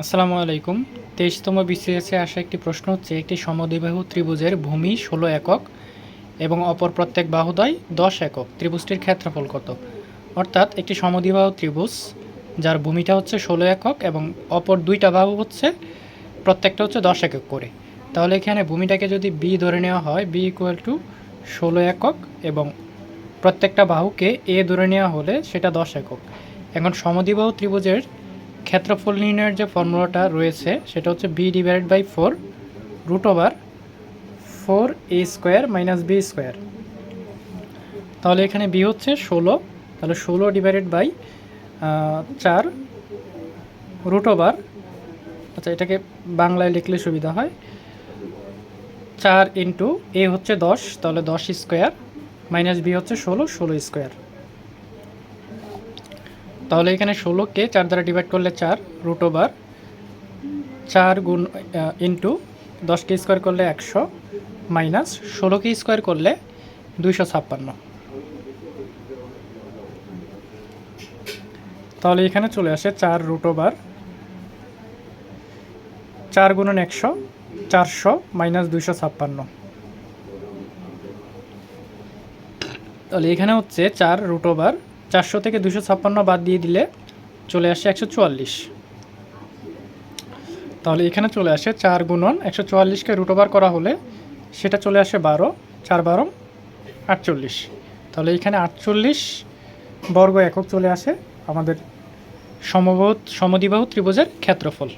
আসসালামু আলাইকুম। 23তম বিসিএসে আসা একটি প্রশ্ন হচ্ছে, একটি সমদ্বিবাহু ত্রিভুজের ভূমি 16 একক এবং অপর প্রত্যেক বাহুদ্বয় 10 একক। ত্রিভুজটির ক্ষেত্রফল কত? অর্থাৎ একটি সমদ্বিবাহু ত্রিভুজ যার ভূমিটা হচ্ছে 16 একক এবং অপর দুইটা বাহু হচ্ছে প্রত্যেকটা হচ্ছে 10 একক করে। তাহলে এখানে ভূমিটাকে যদি বি ধরে নেওয়া হয়, বি ইকুয়াল টু 16 একক এবং প্রত্যেকটা বাহুকে এ ধরে নেওয়া হলে সেটা 10 একক। এখন সমদ্বিবাহু ত্রিভুজের ক্ষেত্রফল নির্ণয়ের যে ফর্মুলাটা রয়েছে সেটা হচ্ছে b divided by 4 root over 4a square minus b square. তাহলে এখানে বি হচ্ছে 16, তাহলে 16 ডিভাইডেড বাই 4 রুট ওভার, আচ্ছা এটাকে বাংলায় লিখলে সুবিধা হয়, 4 ইন্টু এ হচ্ছে 10, তাহলে 10 স্কোয়ার মাইনাস বি হচ্ছে 16, 16 স্কোয়ার। তাহলে এখানে 16কে 4 দ্বারা ডিভাইড করলে 4 রুট ওভার 4 গুণ ইন্টু 10কে স্কোয়ার করলে 100 মাইনাস 16কে স্কোয়ার করলে 256। তাহলে এখানে চলে আসে 4 রুট ওভার 4 গুণন 100, 400 মাইনাস 256। তাহলে এখানে হচ্ছে 4 রুট ওভার 400 থেকে 256 বাদ দিয়ে দিলে চলে আসে 144। তাহলে এখানে চলে আসে 4 গুণন 144কে রুট ওভার করা হলে সেটা চলে আসে 12, 4 12 48। তাহলে এখানে 48 বর্গ একক চলে আসে আমাদের সমদ্বিবাহু ত্রিভুজের ক্ষেত্রফল।